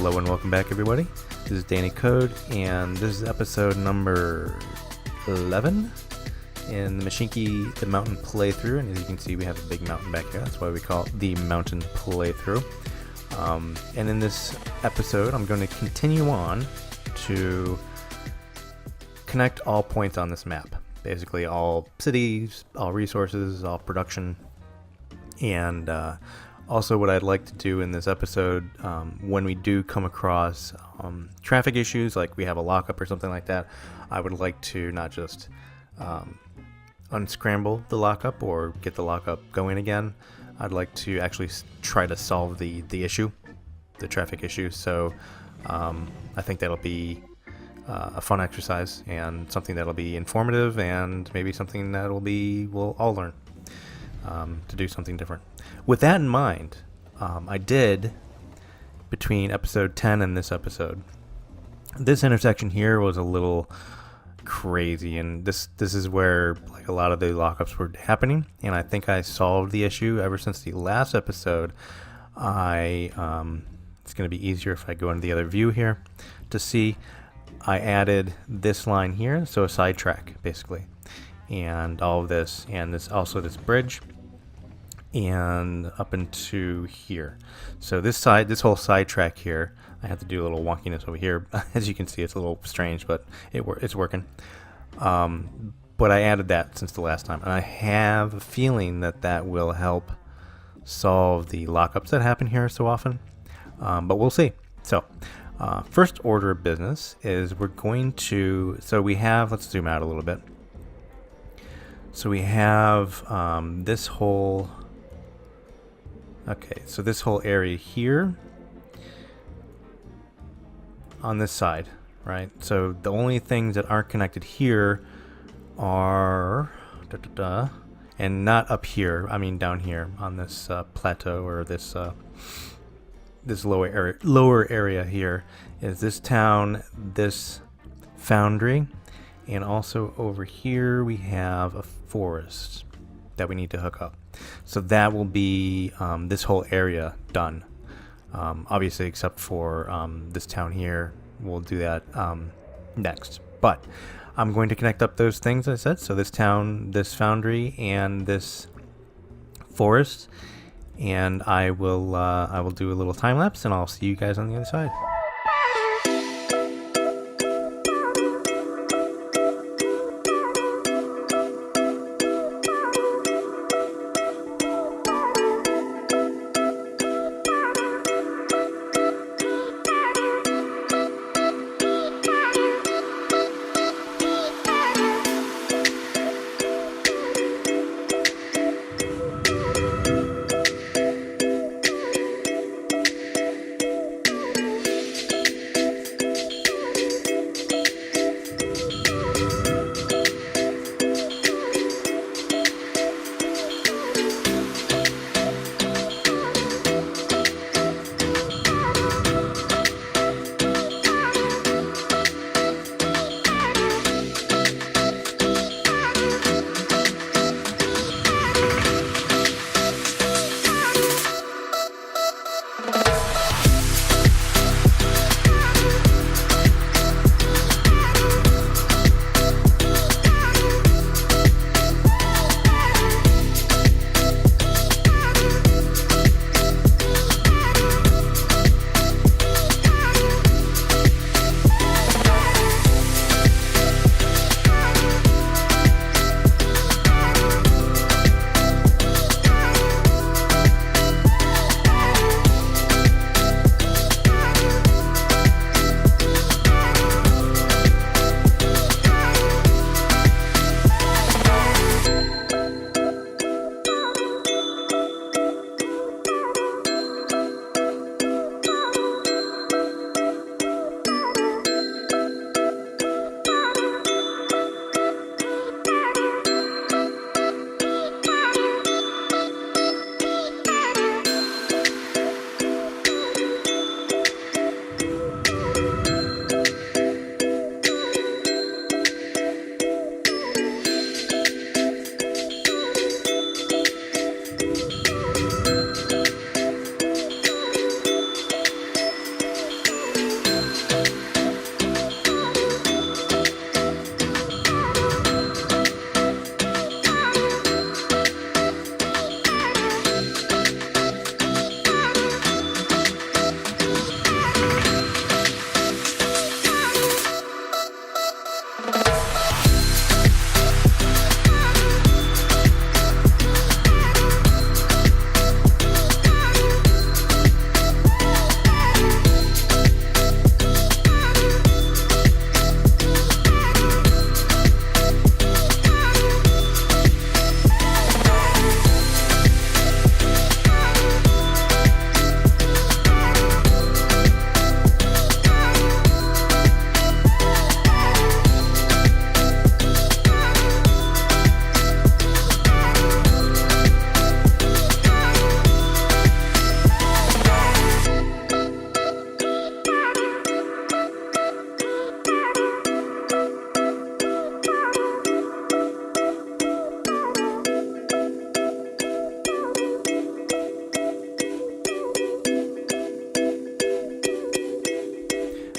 Hello and welcome back, everybody. This is Danny Code, and this is episode number 11 in the Mashinky, the mountain playthrough. And as you can see, we have a big mountain back here. That's why we call it the mountain playthrough. And in this episode, I'm going to continue on to connect all points on this map. Basically, all cities, all resources, all production, and also what I'd like to do in this episode, when we do come across traffic issues, like we have a lockup or something like that, I would like to not just unscramble the lockup or get the lockup going again. I'd like to actually try to solve the issue, the traffic issue. So I think that'll be a fun exercise and something that'll be informative, and maybe something that'll be we'll all learn to do something different. With that in mind, I did, between episode 10 and this episode, this intersection here was a little crazy, and this is where like a lot of the lockups were happening, and I think I solved the issue ever since the last episode. It's going to be easier if I go into the other view here to see. I added this line here, so a sidetrack basically, and all of this, and this also this bridge, and up into here. So this whole sidetrack here, I have to do a little wonkiness over here. As you can see, it's a little strange, but it's working. But I added that since the last time, and I have a feeling that will help solve the lockups that happen here so often. But we'll see. So first order of business is we're going to, let's zoom out a little bit. So we have this whole area here on this side, right? So the only things that aren't connected here are and not up here, I mean down here on this plateau, or this lower area here, is this town, this foundry, and also over here we have a forest that we need to hook up. So that will be this whole area done. Obviously, except for this town here, we'll do that next. But I'm going to connect up those things I said. So this town, this foundry, and this forest. And I will do a little time lapse, and I'll see you guys on the other side.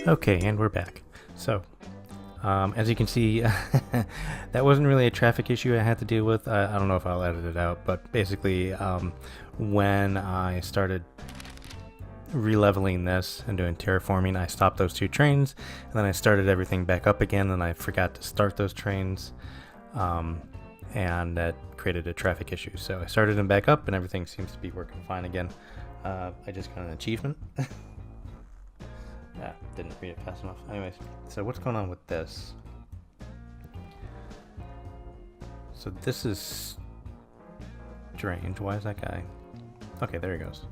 Okay, and we're back. So, as you can see, that wasn't really a traffic issue I had to deal with. I don't know if I'll edit it out, but basically, when I started re-leveling this and doing terraforming, I stopped those two trains, and then I started everything back up again, and I forgot to start those trains, and that created a traffic issue. So I started them back up, and everything seems to be working fine again. I just got an achievement. Didn't read it fast enough. Anyways, so what's going on with this? So this is strange. Why is that guy? Okay, there he goes.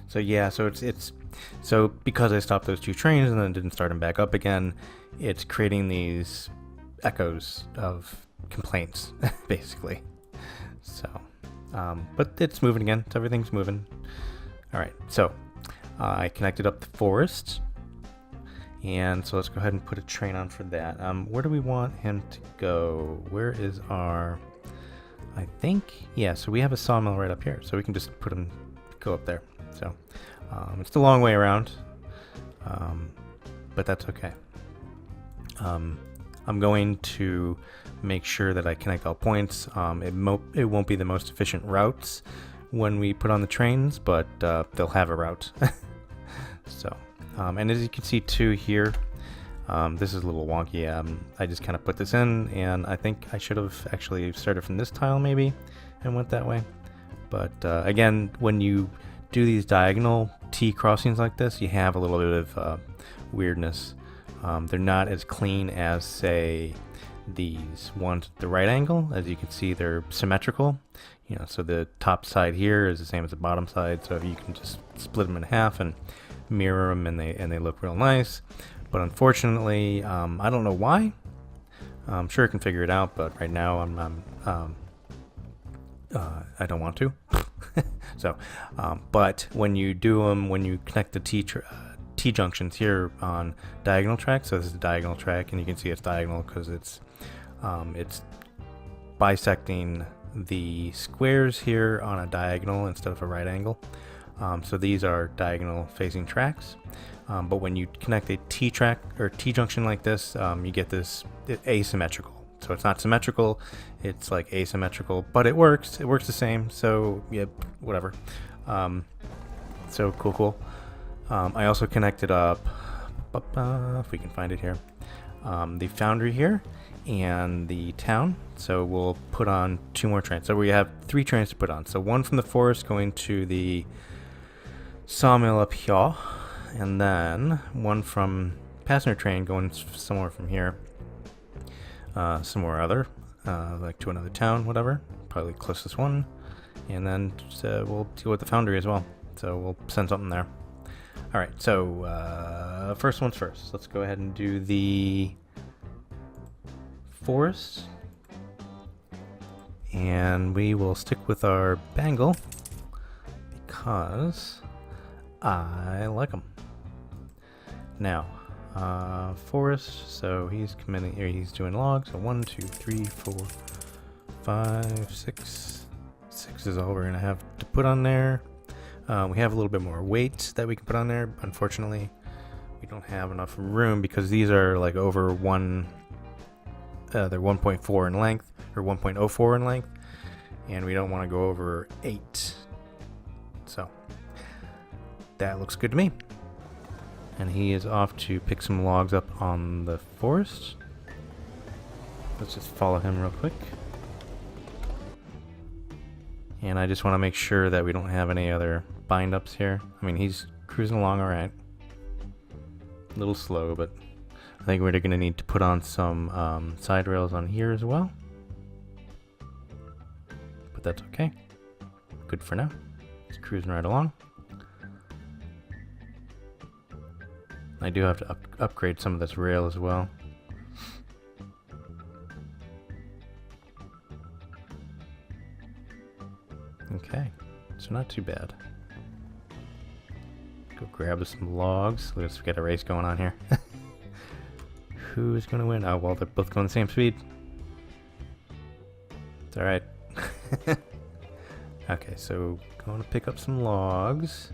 So yeah, so it's so because I stopped those two trains and then didn't start them back up again, it's creating these echoes of complaints, basically. So, but it's moving again. So everything's moving. All right, so I connected up the forest. And so let's go ahead and put a train on for that. Where do we want him to go? Where is our... I think... Yeah, so we have a sawmill right up here. So we can just put him... go up there. So it's a long way around. But that's okay. I'm going to make sure that I connect all points. It won't be the most efficient routes when we put on the trains, but they'll have a route. So... and as you can see too here, this is a little wonky. I just kind of put this in, and I think I should have actually started from this tile maybe and went that way. But again, when you do these diagonal T crossings like this, you have a little bit of weirdness. They're not as clean as, say, these ones at the right angle. As you can see, they're symmetrical. You know, so the top side here is the same as the bottom side, so you can just split them in half and mirror them, and they look real nice. But unfortunately, I don't know why. I'm sure I can figure it out, but right now I don't want to. So, but when you do them, when you connect the T junctions here on diagonal track, so this is a diagonal track, and you can see it's diagonal because it's bisecting the squares here on a diagonal instead of a right angle. So these are diagonal facing tracks, but when you connect a T track or T junction like this, you get this asymmetrical. So it's not symmetrical, it's like asymmetrical, but it works the same. So yeah, whatever. So cool. I also connected up, if we can find it here, the foundry here and the town. So we'll put on 2 more trains. So we have 3 trains to put on. So one from the forest going to the sawmill up here, and then one from passenger train going somewhere from here, somewhere other, like to another town, whatever, probably the closest one, and then we'll deal with the foundry as well. So we'll send something there. All right, so first one's first. Let's go ahead and do the forest, and we will stick with our bangle because I like them. Now, forest, so he's committing, or he's doing logs. So 1, 2, 3, 4, 5, 6. 6 is all we're gonna have to put on there. We have a little bit more weight that we can put on there. Unfortunately, we don't have enough room because these are like over one. They're 1.4 in length, or 1.04 in length, and we don't want to go over 8. So that looks good to me. And he is off to pick some logs up on the forest. Let's just follow him real quick. And I just want to make sure that we don't have any other bind-ups here. I mean, he's cruising along all right. A little slow, but I think we're going to need to put on some side rails on here as well. But that's okay. Good for now. He's cruising right along. I do have to upgrade some of this rail as well. Okay, so not too bad. Go grab some logs. Let's get a race going on here. Who's gonna win? Oh, well, they're both going the same speed. It's alright. Okay, so going to pick up some logs.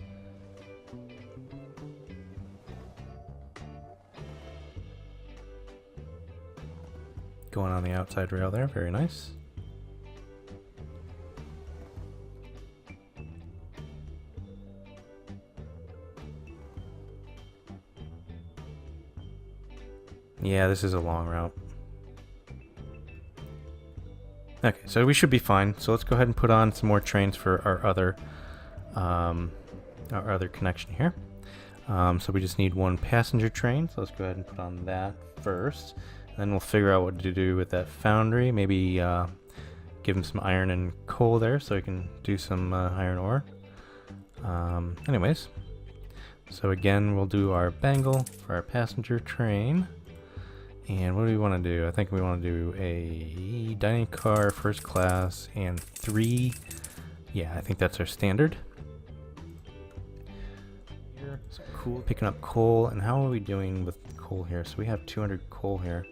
going on the outside rail there. Very nice. Yeah, this is a long route. Okay, so we should be fine. So let's go ahead and put on some more trains for our other connection here. So we just need one passenger train. So let's go ahead and put on that first. Then we'll figure out what to do with that foundry. Maybe give him some iron and coal there so he can do some iron ore. Anyways, so again, we'll do our bangle for our passenger train. And what do we want to do? I think we want to do a dining car, first class, and 3. Yeah, I think that's our standard. So cool, picking up coal. And how are we doing with coal here? So we have 200 coal here.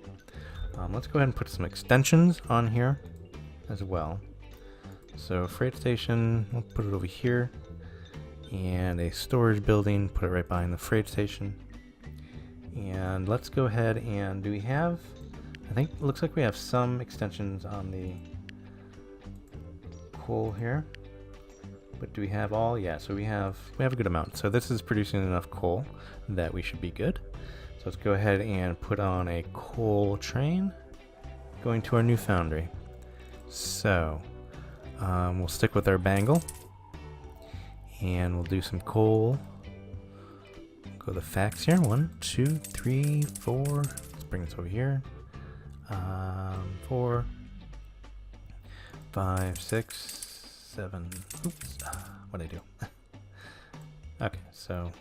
Let's go ahead and put some extensions on here as well. So freight station, we'll put it over here. And a storage building, put it right behind the freight station. And let's go ahead and do we have, I think it looks like we have some extensions on the coal here. But do we have all? Yeah, so we have a good amount. So this is producing enough coal that we should be good. So let's go ahead and put on a coal train going to our new foundry. So we'll stick with our bangle and we'll do some coal. Go the facts here. 1, 2, 3, 4. Let's bring this over here. 4, 5, 6, 7. Oops. What'd I do? Okay, so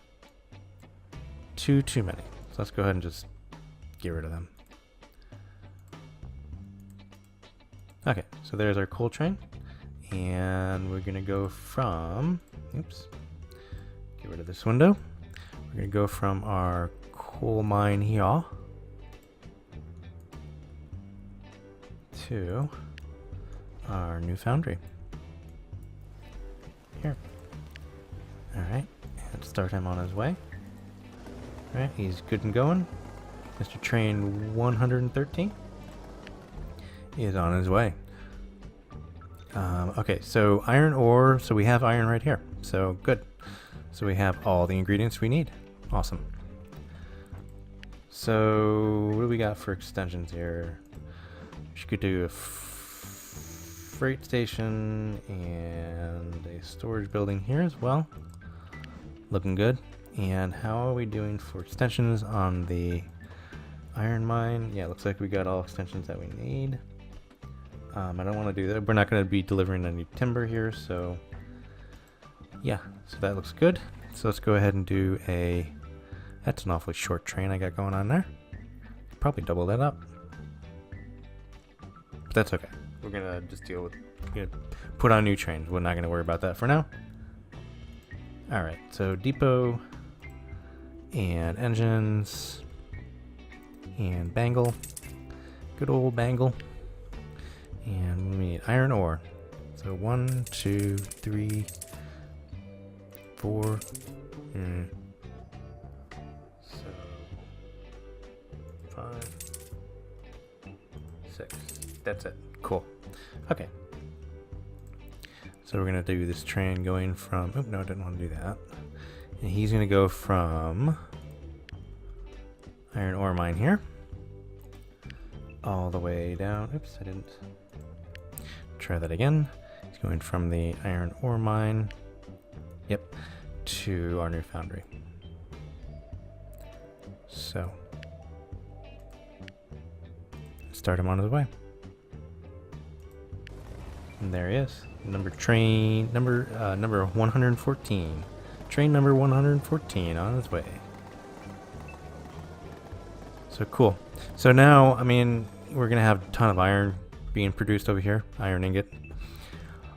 too many. So let's go ahead and just get rid of them. Okay, so there's our coal train. And we're gonna go from, oops, get rid of this window. We're going to go from our coal mine here to our new foundry. Here. Alright, and start him on his way. Alright, he's good and going. Mr. Train 113 is on his way. Okay, so iron ore, so we have iron right here. So good. So we have all the ingredients we need. Awesome. So what do we got for extensions here? We could do a freight station and a storage building here as well. Looking good. And how are we doing for extensions on the iron mine? Yeah, looks like we got all extensions that we need. I don't want to do that. We're not going to be delivering any timber here, so yeah, so that looks good. So let's go ahead and do that's an awfully short train I got going on there. Probably double that up. But that's okay. We're gonna just put on new trains. We're not gonna worry about that for now. Alright, so depot and engines and bangle. Good old bangle. And we need iron ore. So 1, 2, 3, 4. So 5, 6. That's it. Cool. Okay. So we're gonna do this train going from. Oh no, I didn't want to do that. And he's gonna go from iron ore mine here all the way down. Oops, I didn't. Try that again. He's going from the iron ore mine. Yep, to our new foundry. So, start him on his way. And there he is. Number 114. Train number 114 on his way. So cool. So now, I mean, we're gonna have a ton of iron being produced over here, iron ingot.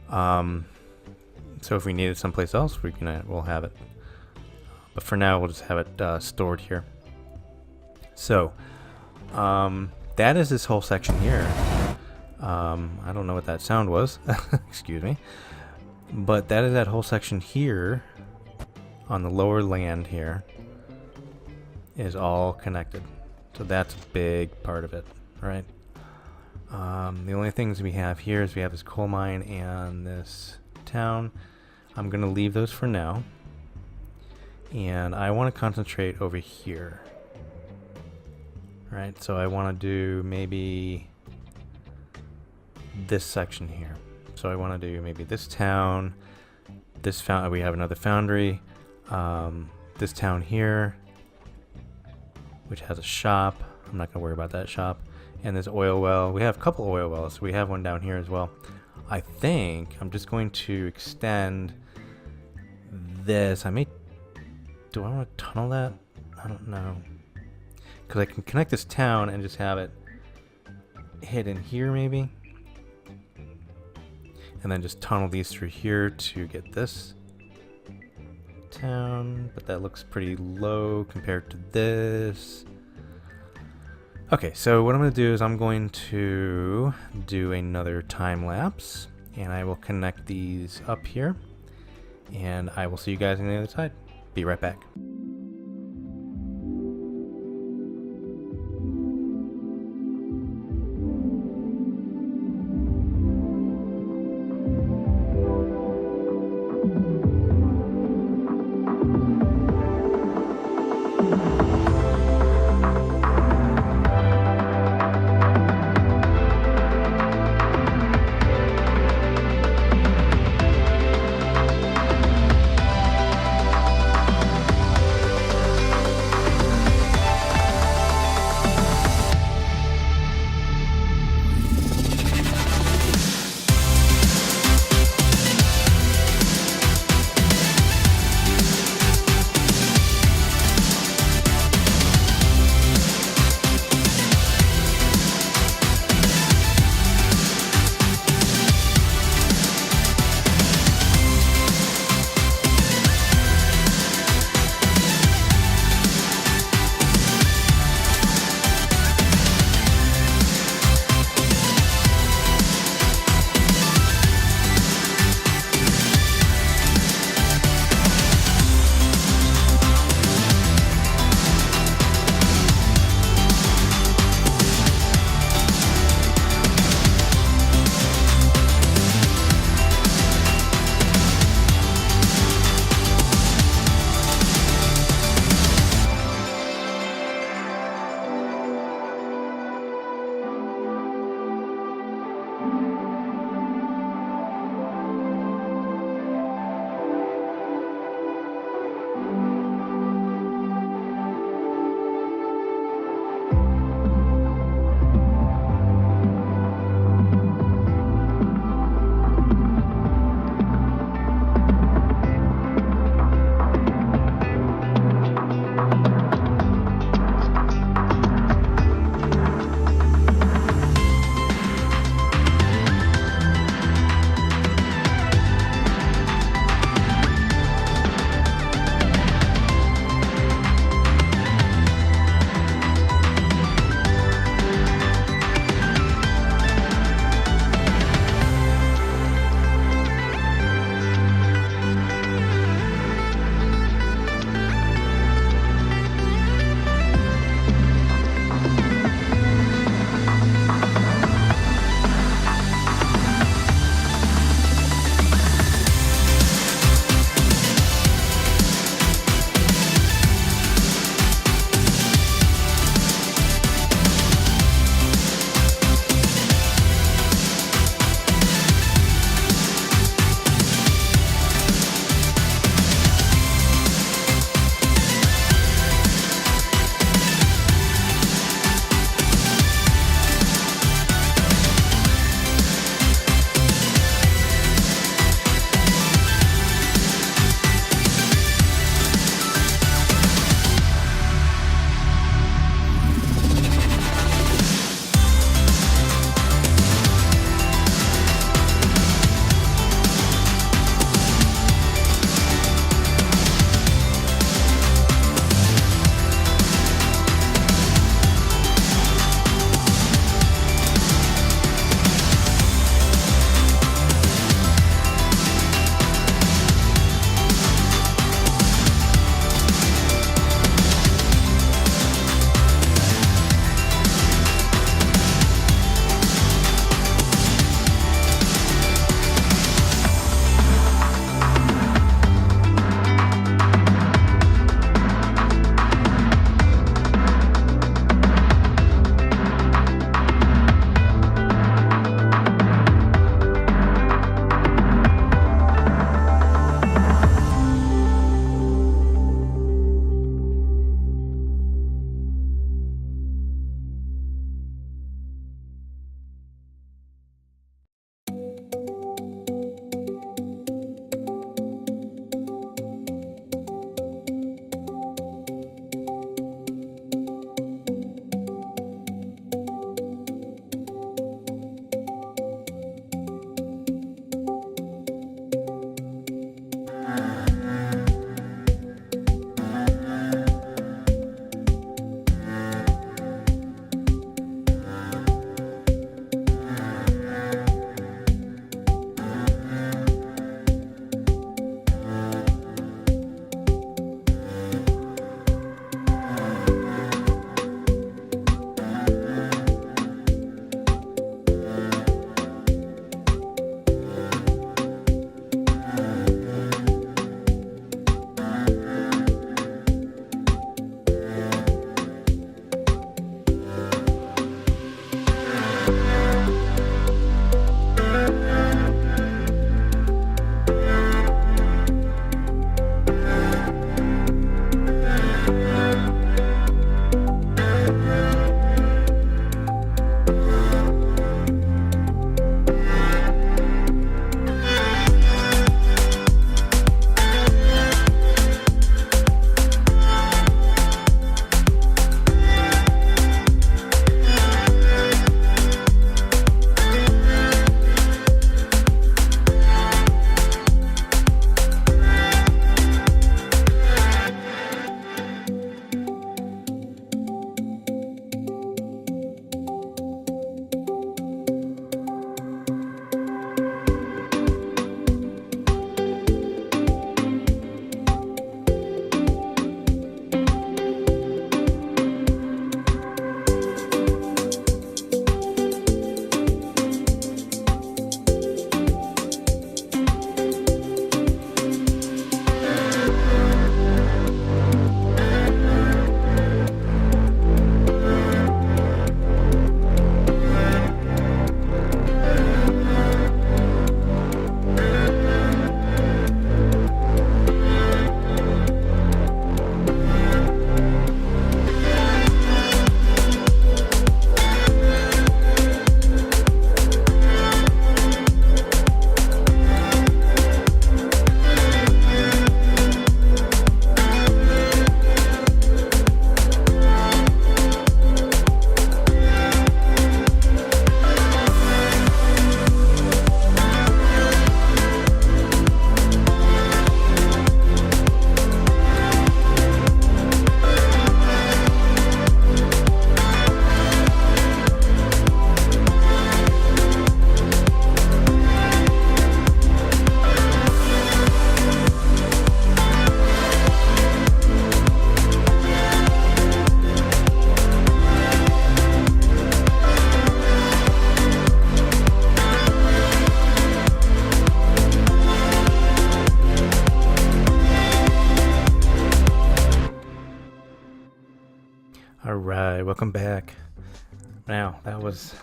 So if we need it someplace else, we'll have it. But for now, we'll just have it stored here. So that is this whole section here. I don't know what that sound was. Excuse me. But that is that whole section here on the lower land here is all connected. So that's a big part of it, right? The only things we have here is we have this coal mine and this town. I'm going to leave those for now. And I want to concentrate over here. Right, so I want to do maybe this section here. So I want to do maybe this town, this we have another foundry, this town here, which has a shop. I'm not going to worry about that shop. And this oil well. We have a couple oil wells. We have one down here as well. I think I'm just going to extend this. Do I want to tunnel that? I don't know. Because I can connect this town and just have it hit in here maybe. And then just tunnel these through here to get this town. But that looks pretty low compared to this. Okay, so what I'm going to do is I'm going to do another time lapse. And I will connect these up here. And I will see you guys on the other side. Be right back. Alright, welcome back. Now, that was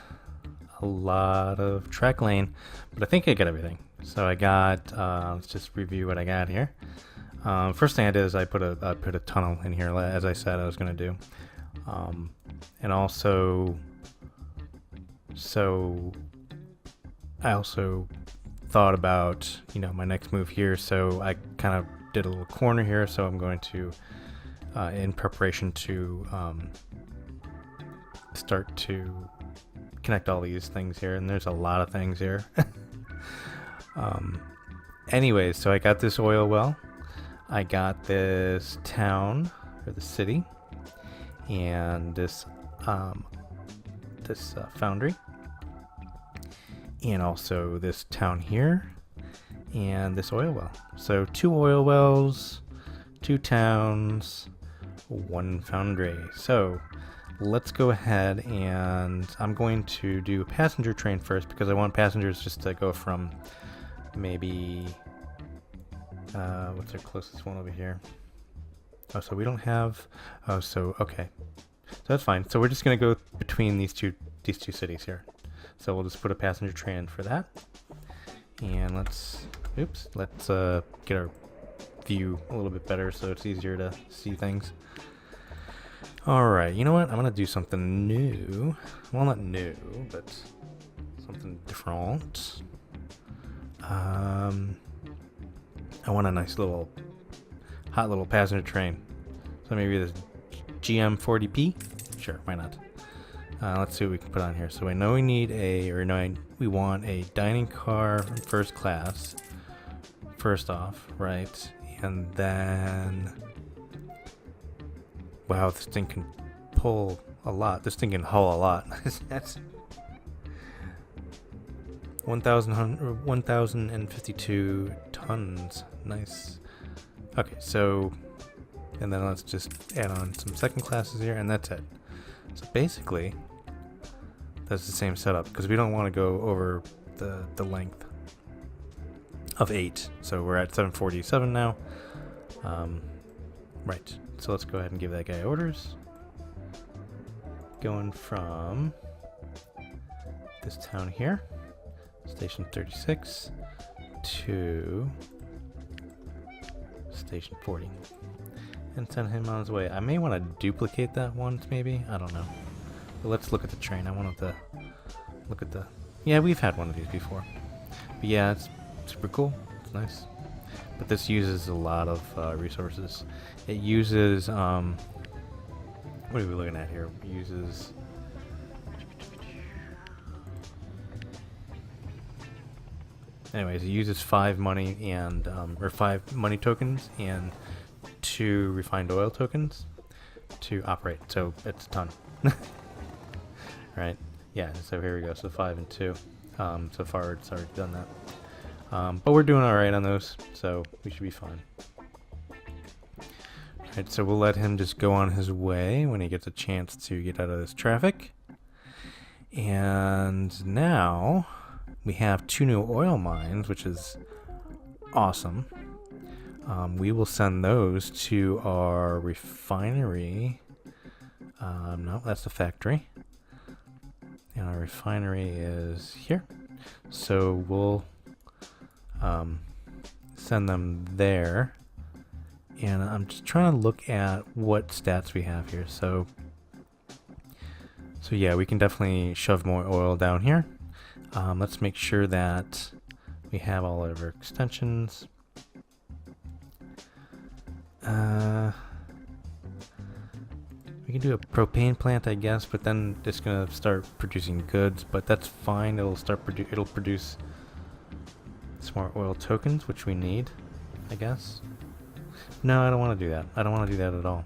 a lot of track lane, but I think I got everything. So I got, let's just review what I got here. First thing I did is I put a tunnel in here, as I said I was going to do. And also, I also thought about, my next move here, so I kind of did a little corner here, so I'm going to, in preparation to start to connect all these things here, and there's a lot of things here. Anyways, so I got this oil well, I got this town, or the city, and this foundry, and also this town here, and this oil well. So 2 oil wells, 2 towns, 1 foundry. So let's go ahead, and I'm going to do a passenger train first because I want passengers just to go from maybe what's our closest one over here? Oh, so we don't have, okay, so that's fine. So we're just gonna go between these two cities here. So we'll just put a passenger train for that, and let's get our view a little bit better so it's easier to see things. Alright, you know what? I'm gonna do something new. Well, not new, but something different. I want a nice little, hot little passenger train. So maybe this GM40P? Sure, why not? Let's see what we can put on here. So I know we need we want a dining car first class, first off, right? And then, wow, this thing can pull a lot. This thing can haul a lot. That's 1,052 tons. Nice. Okay, so, and then let's just add on some second classes here, and that's it. So basically, that's the same setup, because we don't want to go over the length of 8. So we're at 747 now. Right, so let's go ahead and give that guy orders. Going from this town here, station 36, to station 40, and send him on his way. I may want to duplicate that once, maybe, I don't know. But let's look at the train. I wanted to look at yeah, we've had one of these before. But yeah, it's super cool, it's nice. But this uses a lot of resources. It uses, what are we looking at here? It uses, anyways, it uses 5 money and, or 5 money tokens and 2 refined oil tokens to operate. So it's a ton. Right? Yeah, so here we go. So 5 and 2. So far it's already done that. But we're doing alright on those, so we should be fine. Alright, so we'll let him just go on his way when he gets a chance to get out of this traffic. And now we have 2 new oil mines, which is awesome. We will send those to our refinery. No, that's the factory. And our refinery is here. So we'll send them there. And I'm just trying to look at what stats we have here. So yeah, we can definitely shove more oil down here. Let's make sure that we have all of our extensions. We can do a propane plant, I guess, but then it's gonna start producing goods. But that's fine. It'll produce some more oil tokens, which we need, I guess. No, I don't want to do that. I don't want to do that at all.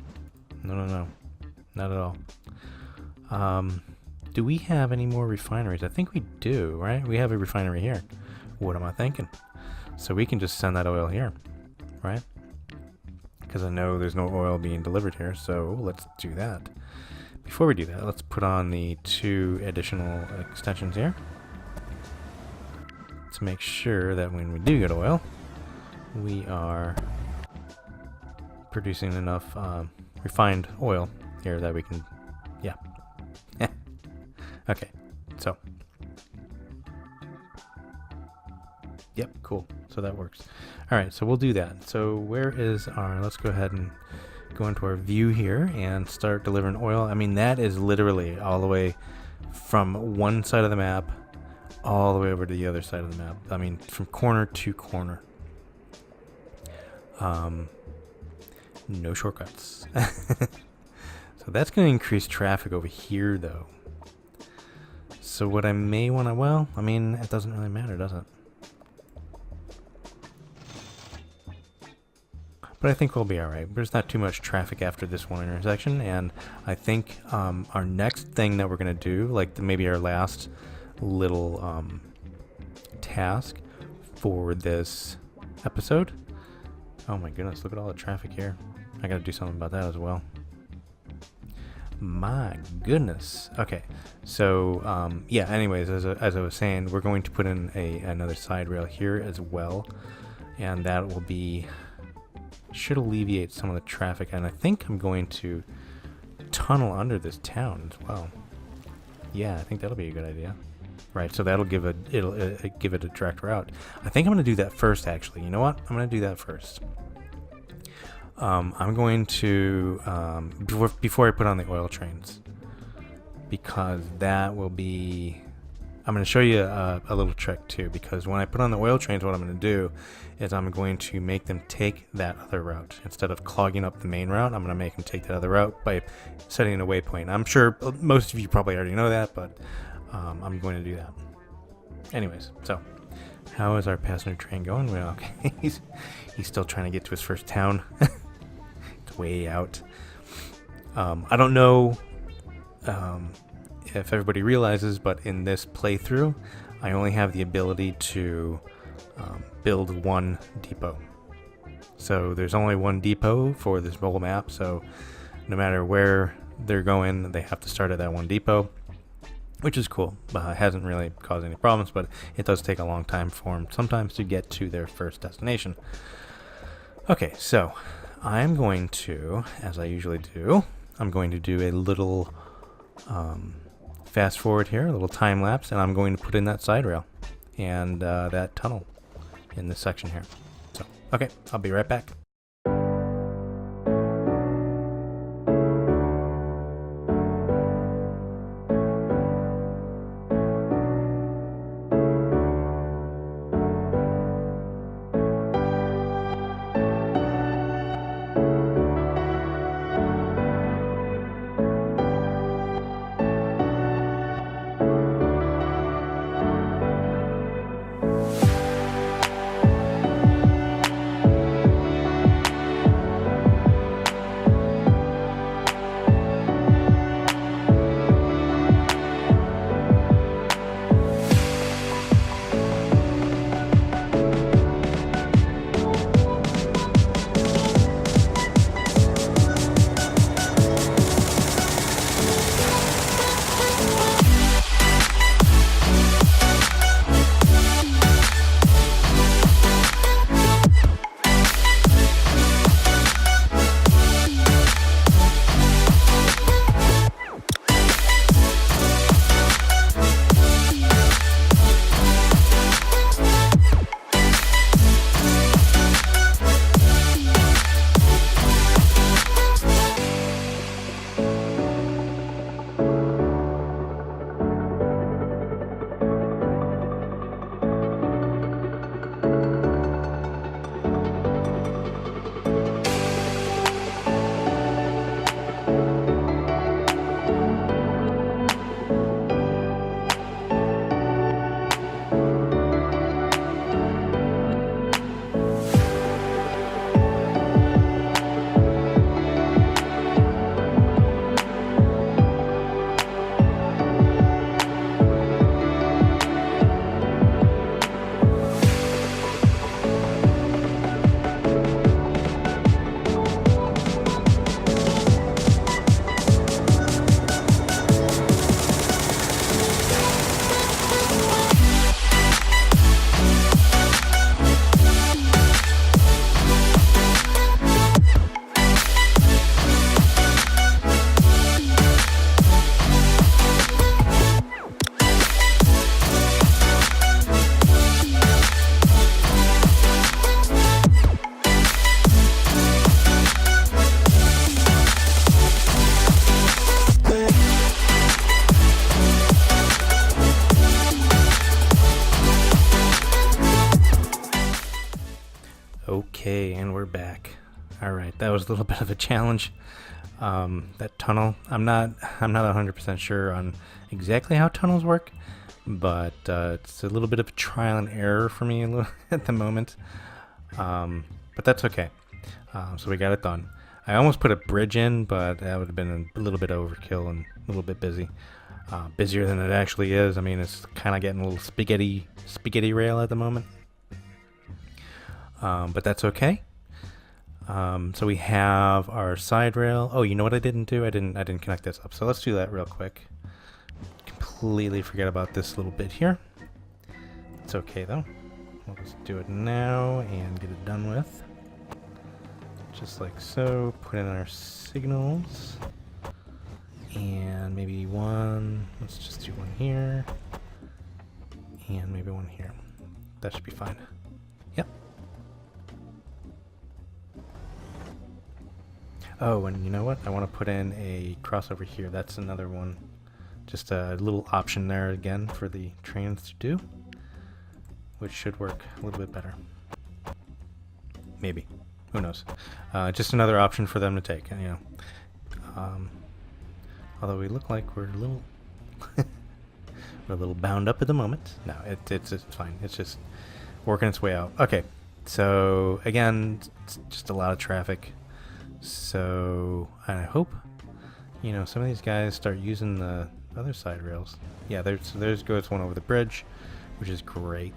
No, not at all. Do we have any more refineries? I think we do, right? We have a refinery here. What am I thinking? So we can just send that oil here, right? Because I know there's no oil being delivered here, so let's do that. Before we do that, let's put on the 2 additional extensions here to make sure that when we do get oil, we are producing enough refined oil here that we can Yep, cool. So that works. All right, so we'll do that. So where is our, let's go ahead and go into our view here and start delivering oil. I mean, that is literally all the way from one side of the map all the way over to the other side of the map. I mean, from corner to corner. No shortcuts. So that's going to increase traffic over here, though. So what I may want to, well, I mean, it doesn't really matter, does it? But I think we'll be alright. There's not too much traffic after this one intersection, and I think our next thing that we're going to do, like maybe our last little task for this episode. Oh my goodness, look at all the traffic here. I got to do something about that as well. My goodness. Okay, so yeah, anyways, as I was saying, we're going to put in another side rail here as well, and that will be, should alleviate some of the traffic, and I think I'm going to tunnel under this town as well. Yeah, I think that'll be a good idea. Right, so that'll give it'll give it a direct route. I think I'm going to do that first, actually. You know what? I'm going to do that first. I'm going to, before I put on the oil trains, because that will be, I'm going to show you a little trick too, because when I put on the oil trains, what I'm going to do is I'm going to make them take that other route. Instead of clogging up the main route, I'm going to make them take that other route by setting a waypoint. I'm sure most of you probably already know that, but I'm going to do that. Anyways, so how is our passenger train going? Well, okay, he's still trying to get to his first town. It's way out. I don't know if everybody realizes, but in this playthrough, I only have the ability to build one depot. So there's only one depot for this whole map, so no matter where they're going, they have to start at that one depot, which is cool. It hasn't really caused any problems, but it does take a long time for them sometimes to get to their first destination. Okay, so I'm going to, as I usually do, I'm going to do a little fast forward here, a little time lapse, and I'm going to put in that side rail and that tunnel in this section here. So, okay, I'll be right back. back. All right, that was a little bit of a challenge. That tunnel, I'm not 100% sure on exactly how tunnels work, but it's a little bit of a trial and error for me at the moment. But that's okay. So we got it done. I almost put a bridge in, but that would have been a little bit overkill and a little bit busy. Busier than it actually is. I mean, it's kind of getting a little spaghetti rail at the moment. But that's okay. So we have our side rail. Oh, you know what I didn't do? I didn't connect this up. So let's do that real quick. Completely forget about this little bit here. It's okay though. We'll just do it now and get it done with. Just like so. Put in our signals. And maybe one. Let's just do one here. And maybe one here. That should be fine. Yep. Oh, and you know what? I want to put in a crossover here. That's another one. Just a little option there again for the trains to do, which should work a little bit better. Maybe. Who knows? Just another option for them to take, you know. Although we look like we're a little we're a little bound up at the moment. No, it's fine. It's just working its way out. Okay. So again, it's just a lot of traffic. So I hope, you know, some of these guys start using the other side rails. Yeah, there's goes one over the bridge, which is great.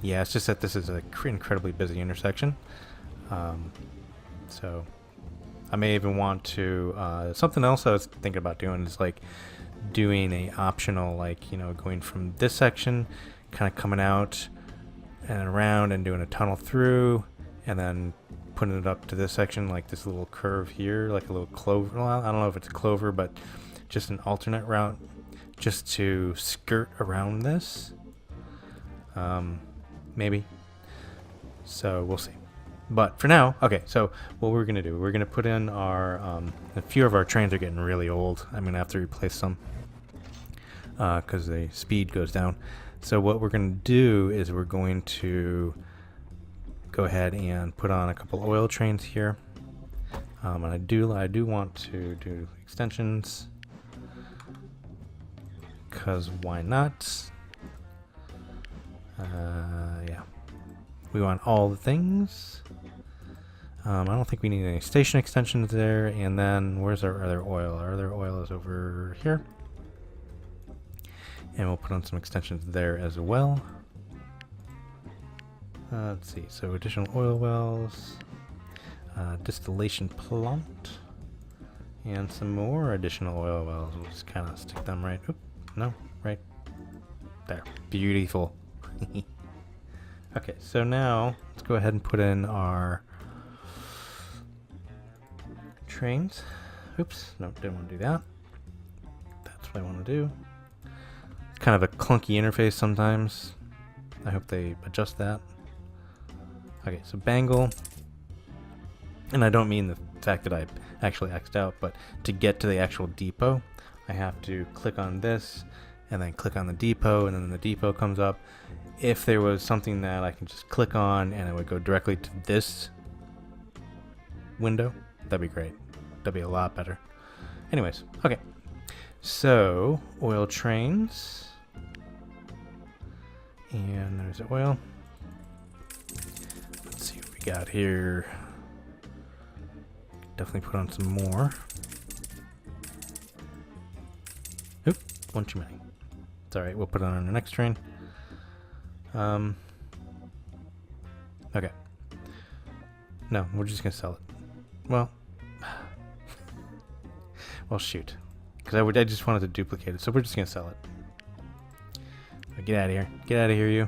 Yeah, it's just that this is an incredibly busy intersection. So I may even want to, something else I was thinking about doing is like doing a optional, like, you know, going from this section, kind of coming out and around and doing a tunnel through, and then putting it up to this section, like this little curve here, like a little clover. Well, I don't know if it's a clover, but just an alternate route just to skirt around this. Maybe. So we'll see. But for now, okay, so what we're going to do, we're going to put in our, a few of our trains are getting really old. I'm going to have to replace some because the speed goes down. So what we're going to do is we're going to go ahead and put on a couple oil trains here. And I do want to do extensions, because why not? Yeah. We want all the things. I don't think we need any station extensions there. And then where's our other oil? Our other oil is over here. And we'll put on some extensions there as well. Let's see. So additional oil wells, distillation plant, and some more additional oil wells. We'll just kind of stick them right. Oop, no, right there. Beautiful. Okay, so now let's go ahead and put in our trains. Oops, no, didn't want to do that. That's what I want to do. It's kind of a clunky interface sometimes. I hope they adjust that. Okay, so Bangle. And I don't mean the fact that I actually X'd out, but to get to the actual depot, I have to click on this and then click on the depot, and then the depot comes up. If there was something that I can just click on and it would go directly to this window, that'd be great. That'd be a lot better. Anyways, okay. So, oil trains. And there's the oil. Let's see what we got here. Definitely put on some more. Oop, one too many. It's alright, we'll put it on the next train. Okay. No, we're just gonna sell it. Well, well, shoot. Because I just wanted to duplicate it, so we're just gonna sell it. Get out of here. Get out of here, you.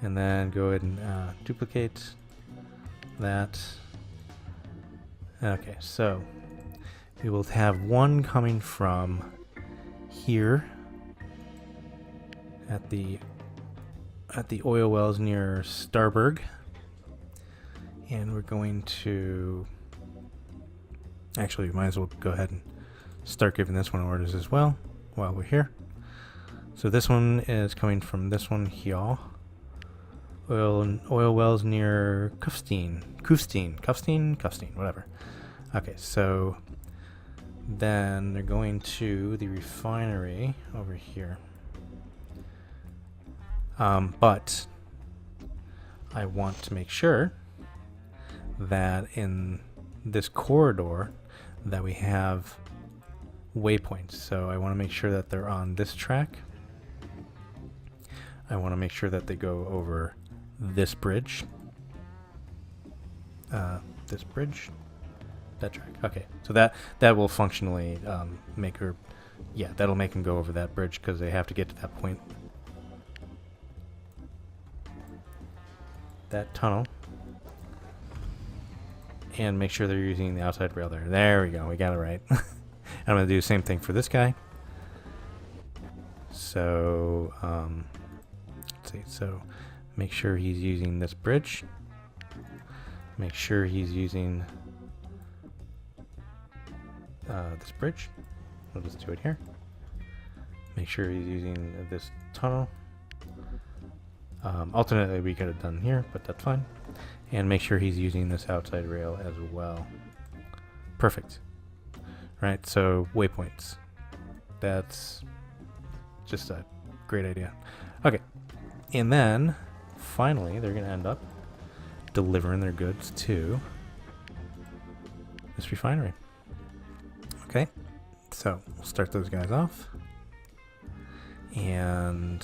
And then go ahead and duplicate that. Okay, so we will have one coming from here at the oil wells near Starburg, and we're going to actually we might as well go ahead and start giving this one orders as well while we're here. So this one is coming from this one here oil wells near Kufstein, whatever. Okay, so then they're going to the refinery over here. But I want to make sure that in this corridor that we have waypoints. So I want to make sure that they're on this track. I want to make sure that they go over this bridge. That track. Okay, so that will functionally make her, yeah, that'll make them go over that bridge because they have to get to that point. That tunnel. And make sure they're using the outside rail there. There we go, we got it right. I'm going to do the same thing for this guy. So, let's see, so make sure he's using this bridge. Make sure he's using this bridge. We'll just do it here. Make sure he's using this tunnel. Alternately, we could have done here, but that's fine. And make sure he's using this outside rail as well. Perfect. Right, so waypoints. That's just a great idea. Okay, and then finally they're going to end up delivering their goods to this refinery. Okay, so we'll start those guys off. And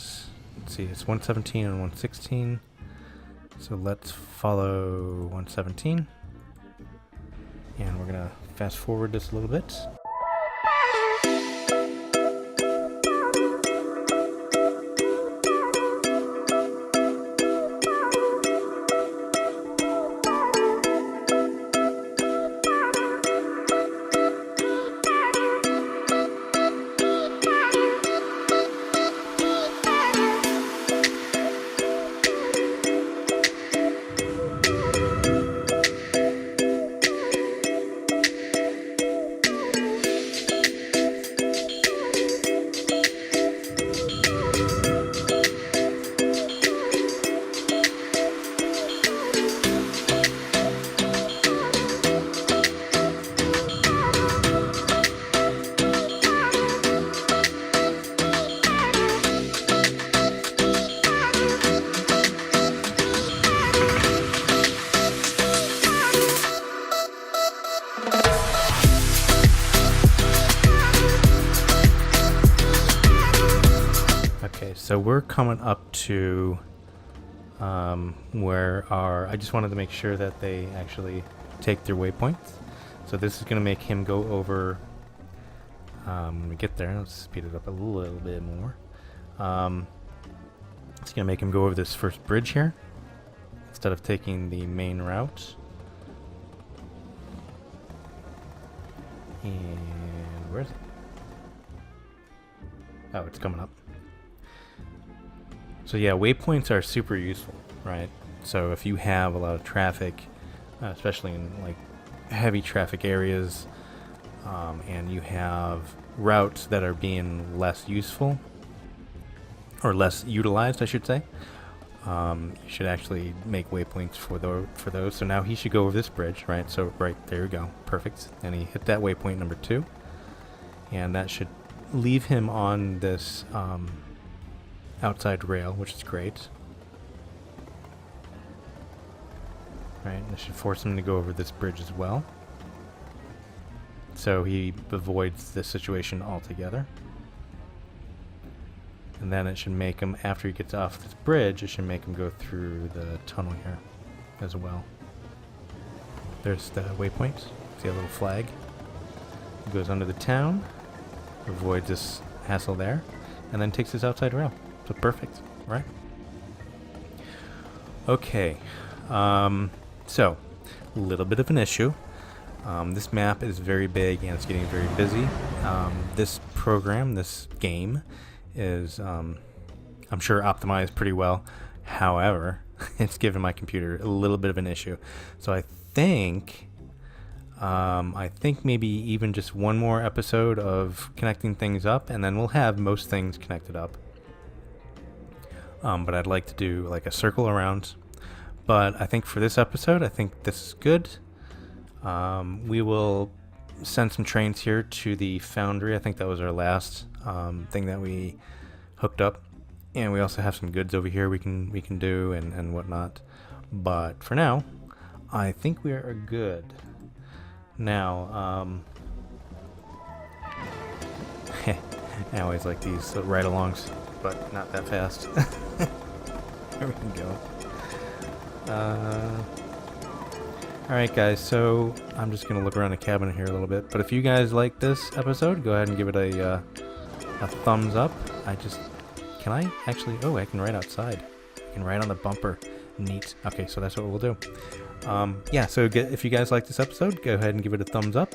let's see, it's 117 and 116. So let's follow 117. And we're going to fast forward this a little bit. So we're coming up to where I just wanted to make sure that they actually take their waypoints. So this is going to make him go over, when we get there, let's speed it up a little bit more. It's going to make him go over this first bridge here, instead of taking the main route. And where is it? Oh, it's coming up. So yeah, waypoints are super useful, right? So if you have a lot of traffic, especially in like heavy traffic areas, and you have routes that are being less useful, or less utilized, I should say, you should actually make waypoints for those. So now he should go over this bridge, right? So right there we go, perfect. And he hit that waypoint number 2, and that should leave him on this outside rail, which is great. Right, and it should force him to go over this bridge as well. So he avoids this situation altogether. And then it should make him, after he gets off this bridge, it should make him go through the tunnel here as well. There's the waypoint. See a little flag? He goes under the town, avoids this hassle there, and then takes his outside rail. So perfect, right? Okay, so a little bit of an issue. This map is very big and it's getting very busy. This program, this game, is I'm sure optimized pretty well. However, it's given my computer a little bit of an issue. So I think maybe even just one more episode of connecting things up, and then we'll have most things connected up. but I'd like to do like a circle around. But I think for this episode, I think this is good. We will send some trains here to the foundry. I think that was our last thing that we hooked up, and we also have some goods over here we can do and whatnot. But for now, I think we are good. Now, I always like these ride-alongs, but not that fast. There we go. Alright guys, so I'm just going to look around the cabinet here a little bit, but if you guys like this episode, go ahead and give it a thumbs up. Can I actually, I can ride outside. I can ride on the bumper. Neat. Okay, so that's what we'll do. Yeah, so if you guys like this episode, go ahead and give it a thumbs up.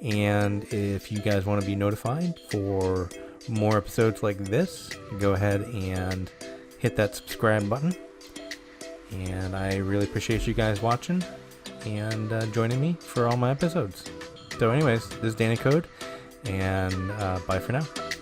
And if you guys want to be notified for more episodes like this, go ahead and hit that subscribe button. And I really appreciate you guys watching and joining me for all my episodes. So anyways, this is Danny Code, and bye for now.